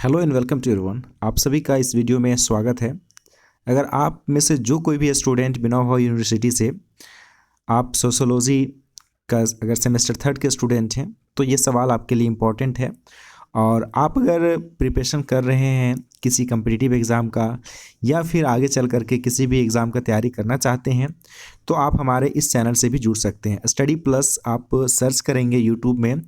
Hello and welcome to everyone. आप सभी का इस वीडियो में स्वागत है। अगर आप में से जो कोई भी स्टूडेंट बिना हुआ यूनिवर्सिटी से आप सोशोलॉजी का अगर सेमेस्टर थर्ड के स्टूडेंट हैं तो ये सवाल आपके लिए इम्पॉर्टेंट है। और आप अगर प्रिपरेशन कर रहे हैं किसी कम्पिटिटिव एग्ज़ाम का या फिर आगे चल करके किसी भी एग्ज़ाम का तैयारी करना चाहते हैं तो आप हमारे इस चैनल से भी जुड़ सकते हैं। स्टडी प्लस आप सर्च करेंगे यूट्यूब में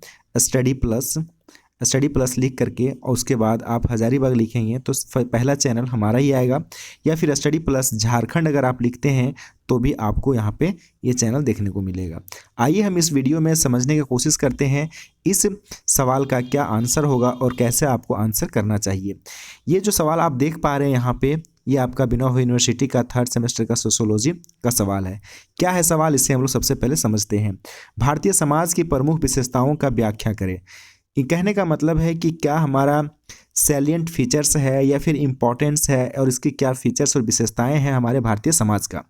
स्टडी प्लस लिख करके और उसके बाद आप हज़ारीबाग लिखेंगे तो पहला चैनल हमारा ही आएगा, या फिर स्टडी प्लस झारखंड अगर आप लिखते हैं तो भी आपको यहाँ पे ये चैनल देखने को मिलेगा। आइए हम इस वीडियो में समझने की कोशिश करते हैं इस सवाल का क्या आंसर होगा और कैसे आपको आंसर करना चाहिए। ये जो सवाल आप देख पा रहे हैं यहाँ पे, ये आपका बिना यूनिवर्सिटी का थर्ड सेमेस्टर का सोशोलॉजी का सवाल है। क्या है सवाल, इसे हम लोग सबसे पहले समझते हैं। भारतीय समाज की प्रमुख विशेषताओं का व्याख्या करें। ये कहने का मतलब है कि क्या हमारा सैलिएंट फीचर्स है या फिर इम्पोर्टेंस है और इसकी क्या फीचर्स और विशेषताएं हैं हमारे भारतीय समाज का।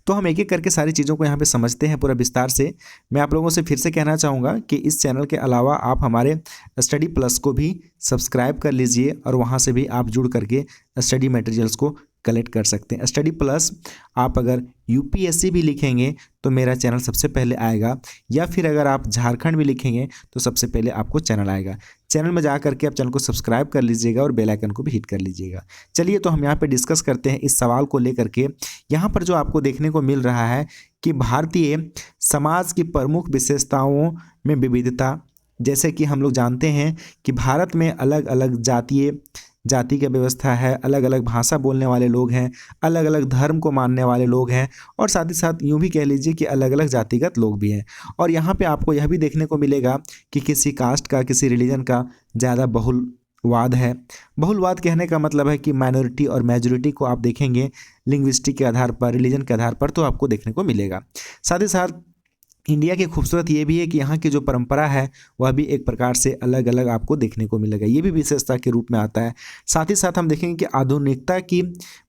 तो हम एक एक करके सारी चीज़ों को यहाँ पे समझते हैं पूरा विस्तार से। मैं आप लोगों से फिर से कहना चाहूँगा कि इस चैनल के अलावा आप हमारे स्टडी प्लस को भी सब्सक्राइब कर लीजिए और वहाँ से भी आप जुड़ करके स्टडी मटेरियल्स को कलेक्ट कर सकते हैं। स्टडी प्लस आप अगर यूपीएससी भी लिखेंगे तो मेरा चैनल सबसे पहले आएगा, या फिर अगर आप झारखंड भी लिखेंगे तो सबसे पहले आपको चैनल आएगा। चैनल में जा करके आप चैनल को सब्सक्राइब कर लीजिएगा और बेल आइकन को भी हिट कर लीजिएगा। चलिए तो हम यहाँ पे डिस्कस करते हैं इस सवाल को लेकर के। यहाँ पर जो आपको देखने को मिल रहा है कि भारतीय समाज की प्रमुख विशेषताओं में विविधता। जैसे कि हम लोग जानते हैं कि भारत में अलग अलग जाति की व्यवस्था है, अलग अलग भाषा बोलने वाले लोग हैं, अलग अलग धर्म को मानने वाले लोग हैं, और साथ ही साथ यूँ भी कह लीजिए कि अलग अलग जातिगत लोग भी हैं। और यहाँ पे आपको यह भी देखने को मिलेगा कि किसी कास्ट का, किसी रिलीजन का ज़्यादा बहुलवाद है। बहुलवाद कहने का मतलब है कि माइनॉरिटी और मेजॉरिटी को आप देखेंगे लिंग्विस्टिक के आधार पर, रिलीजन के आधार पर, तो आपको देखने को मिलेगा। साथ ही साथ इंडिया की खूबसूरत ये भी है कि यहाँ की जो परंपरा है वह भी एक प्रकार से अलग अलग आपको देखने को मिलेगा, ये भी विशेषता के रूप में आता है। साथ ही साथ हम देखेंगे कि आधुनिकता की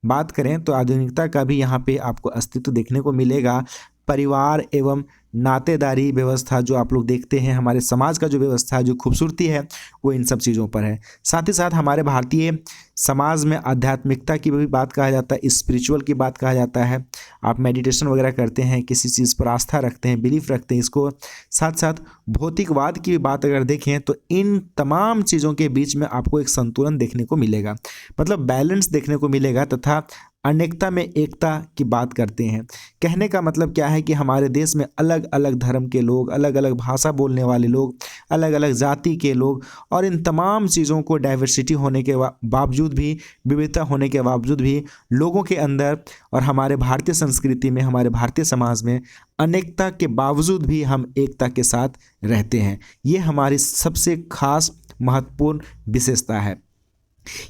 बात करें तो आधुनिकता का भी यहाँ पे आपको अस्तित्व देखने को मिलेगा। परिवार एवं नातेदारी व्यवस्था जो आप लोग देखते हैं, हमारे समाज का जो व्यवस्था है, जो खूबसूरती है, वो इन सब चीज़ों पर है। साथ ही साथ हमारे भारतीय समाज में आध्यात्मिकता की भी बात कहा जाता है, स्पिरिचुअल की बात कहा जाता है। आप मेडिटेशन वगैरह करते हैं, किसी चीज़ पर आस्था रखते हैं, बिलीफ रखते हैं, इसको साथ साथ भौतिकवाद की भी बात अगर देखें तो इन तमाम चीज़ों के बीच में आपको एक संतुलन देखने को मिलेगा, मतलब बैलेंस देखने को मिलेगा, तथा अनेकता में एकता की बात करते हैं। कहने का मतलब क्या है कि हमारे देश में अलग अलग धर्म के लोग, अलग अलग भाषा बोलने वाले लोग, अलग अलग जाति के लोग, और इन तमाम चीज़ों को डाइवर्सिटी होने के बावजूद भी, विविधता होने के बावजूद भी, लोगों के अंदर और हमारे भारतीय संस्कृति में, हमारे भारतीय समाज में अनेकता के बावजूद भी हम एकता के साथ रहते हैं। ये हमारी सबसे खास महत्वपूर्ण विशेषता है।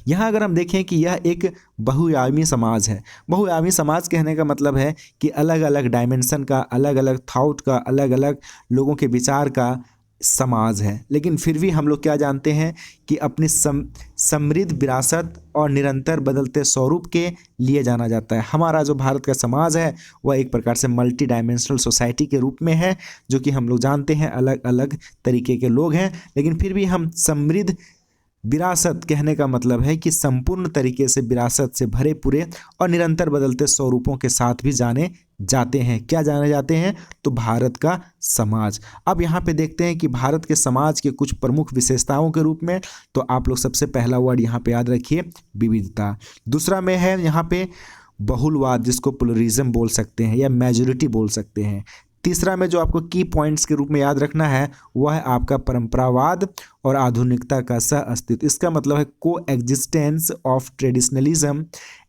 यहाँ अगर हम देखें कि यह एक बहुआयामी समाज है। बहुआयामी समाज कहने का मतलब है कि अलग अलग डायमेंशन का, अलग अलग थॉट का, अलग अलग लोगों के विचार का समाज है। लेकिन फिर भी हम लोग क्या जानते हैं कि अपनी समृद्ध विरासत और निरंतर बदलते स्वरूप के लिए जाना जाता है। हमारा जो भारत का समाज है वह एक प्रकार से मल्टी डायमेंशनल सोसाइटी के रूप में है, जो कि हम लोग जानते हैं अलग अलग तरीके के लोग हैं, लेकिन फिर भी हम समृद्ध विरासत कहने का मतलब है कि संपूर्ण तरीके से विरासत से भरे पूरे और निरंतर बदलते स्वरूपों के साथ भी जाने जाते हैं। क्या जाने जाते हैं? तो भारत का समाज। अब यहाँ पे देखते हैं कि भारत के समाज के कुछ प्रमुख विशेषताओं के रूप में, तो आप लोग सबसे पहला वर्ड यहाँ पे याद रखिए, विविधता। दूसरा में है यहाँ पे बहुलवाद, जिसको प्लुरलिज्म बोल सकते हैं या मेजॉरिटी बोल सकते हैं। तीसरा में जो आपको की पॉइंट्स के रूप में याद रखना है वह है आपका परंपरावाद और आधुनिकता का सह अस्तित्व। इसका मतलब है को existence of traditionalism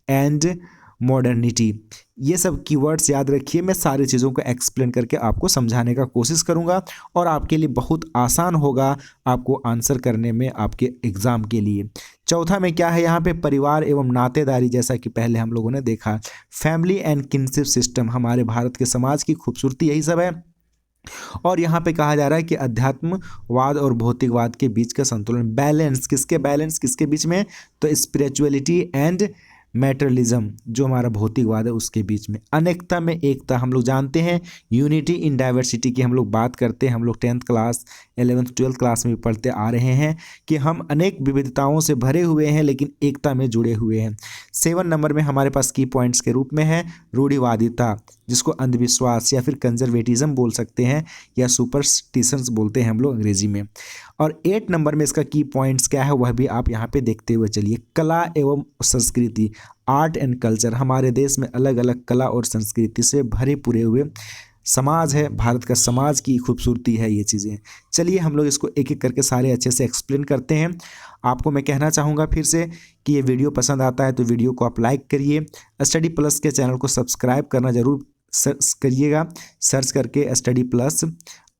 and modernity. ये सब कीवर्ड्स याद रखिए। मैं सारी चीज़ों को एक्सप्लेन करके आपको समझाने का कोशिश करूंगा और आपके लिए बहुत आसान होगा आपको आंसर करने में आपके एग्ज़ाम के लिए। चौथा में क्या है यहाँ पे, परिवार एवं नातेदारी। जैसा कि पहले हम लोगों ने देखा, फैमिली एंड किनशिप सिस्टम। हमारे भारत के समाज की खूबसूरती यही सब है। और यहाँ पे कहा जा रहा है कि अध्यात्मवाद और भौतिकवाद के बीच का संतुलन, बैलेंस। किसके बीच में? तो स्पिरिचुअलिटी एंड मैटरलिज्म, जो हमारा भौतिकवाद है उसके बीच में। अनेकता में एकता, हम लोग जानते हैं यूनिटी इन डाइवर्सिटी की हम लोग बात करते हैं, हम लोग 10th class 11th 12th class में भी पढ़ते आ रहे हैं कि हम अनेक विविधताओं से भरे हुए हैं लेकिन एकता में जुड़े हुए हैं। 7 नंबर में हमारे पास की पॉइंट्स के रूप में है रूढ़िवादिता, जिसको अंधविश्वास या फिर कंजर्वेटिज्म बोल सकते हैं या सुपरस्टिशंस बोलते हैं हम लोग अंग्रेजी में। और 8 नंबर में इसका की पॉइंट्स क्या है वह भी आप यहाँ पे देखते हुए चलिए। कला एवं संस्कृति, आर्ट एंड कल्चर, हमारे देश में अलग अलग कला और संस्कृति से भरे पूरे हुए समाज है, भारत का समाज की खूबसूरती है ये चीज़ें। चलिए हम लोग इसको एक एक करके सारे अच्छे से एक्सप्लेन करते हैं। आपको मैं कहना चाहूँगा फिर से कि ये वीडियो पसंद आता है तो वीडियो को आप लाइक करिए, स्टडी प्लस के चैनल को सब्सक्राइब करना ज़रूर सर्च करिएगा। सर्च करके स्टडी प्लस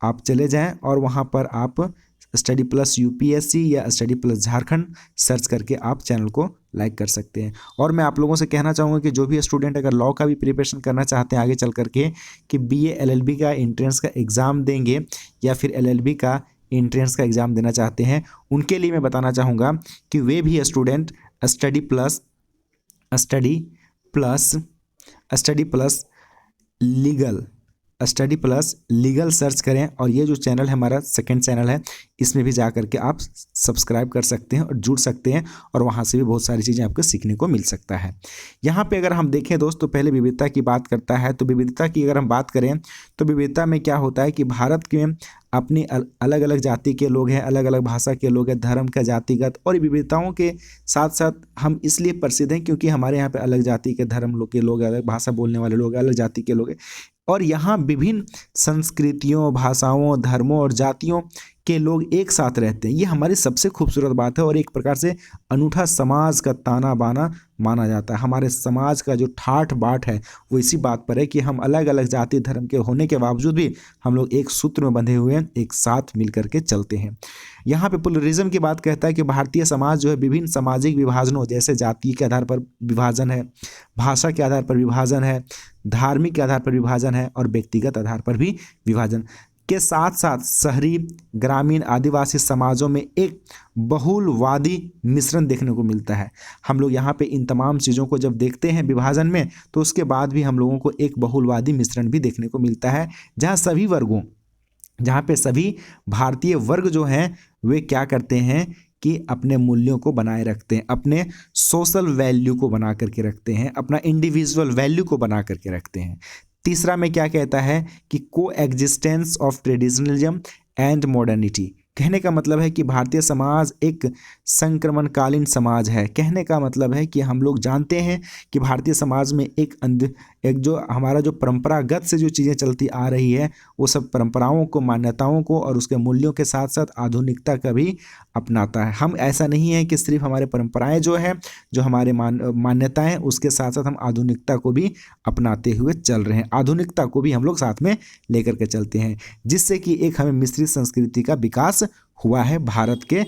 आप चले जाएं और वहाँ पर आप स्टडी प्लस यूपीएससी या स्टडी प्लस झारखंड सर्च करके आप चैनल को लाइक कर सकते हैं। और मैं आप लोगों से कहना चाहूँगा कि जो भी स्टूडेंट अगर लॉ का भी प्रिपरेशन करना चाहते हैं आगे चल करके कि बीए एलएलबी का एंट्रेंस का एग्ज़ाम देंगे या फिर एलएलबी का एंट्रेंस का एग्ज़ाम देना चाहते हैं, उनके लिए मैं बताना चाहूँगा कि वे भी student study plus legal search करें। और ये जो चैनल है हमारा सेकंड चैनल है, इसमें भी जा करके आप सब्सक्राइब कर सकते हैं और जुड़ सकते हैं और वहाँ से भी बहुत सारी चीज़ें आपको सीखने को मिल सकता है। यहाँ पे अगर हम देखें दोस्तों, पहले विविधता की बात करता है तो विविधता की अगर हम बात करें तो विविधता में क्या होता है कि भारत के अपनी अलग अलग जाति के लोग हैं, अलग अलग भाषा के लोग हैं, धर्म का, जातिगत और विविधताओं के साथ साथ हम इसलिए प्रसिद्ध हैं क्योंकि हमारे यहाँ पे अलग जाति के धर्म लोग के लोग, अलग भाषा बोलने वाले लोग, अलग जाति के लोग हैं और यहाँ विभिन्न संस्कृतियों, भाषाओं, धर्मों और जातियों के लोग एक साथ रहते हैं। ये हमारी सबसे खूबसूरत बात है और एक प्रकार से अनूठा समाज का ताना बाना माना जाता है। हमारे समाज का जो ठाठ बाट है वो इसी बात पर है कि हम अलग अलग जाति धर्म के होने के बावजूद भी हम लोग एक सूत्र में बंधे हुए हैं, एक साथ मिल करके चलते हैं। यहाँ पे प्लुरलिज्म की बात कहता है कि भारतीय समाज जो है विभिन्न सामाजिक विभाजनों, जैसे जाति के आधार पर विभाजन है, भाषा के आधार पर विभाजन है, धार्मिक के आधार पर विभाजन है और व्यक्तिगत आधार पर भी विभाजन के साथ साथ शहरी, ग्रामीण, आदिवासी समाजों में एक बहुलवादी मिश्रण देखने को मिलता है। हम लोग यहाँ पे इन तमाम चीज़ों को जब देखते हैं विभाजन में तो उसके बाद भी हम लोगों को एक बहुलवादी मिश्रण भी देखने को मिलता है, जहाँ पे सभी भारतीय वर्ग जो हैं वे क्या करते हैं कि अपने मूल्यों को बनाए रखते हैं, अपने सोशल वैल्यू को बना करके रखते हैं, अपना इंडिविजुअल वैल्यू को बना करके रखते हैं। तीसरा में क्या कहता है कि को existence of traditionalism and modernity. कहने का मतलब है कि भारतीय समाज एक संक्रमणकालीन समाज है। कहने का मतलब है कि हम लोग जानते हैं कि भारतीय समाज में एक जो हमारा जो परंपरागत से जो चीज़ें चलती आ रही है वो सब परंपराओं को, मान्यताओं को और उसके मूल्यों के साथ साथ आधुनिकता का भी अपनाता है। हम ऐसा नहीं है कि सिर्फ हमारे परंपराएं जो है, जो हमारे मान्यताएं, उसके साथ साथ हम आधुनिकता को भी अपनाते हुए चल रहे हैं। आधुनिकता को भी हम लोग साथ में लेकर के चलते हैं, जिससे कि एक हमें मिश्रित संस्कृति का विकास हुआ है भारत के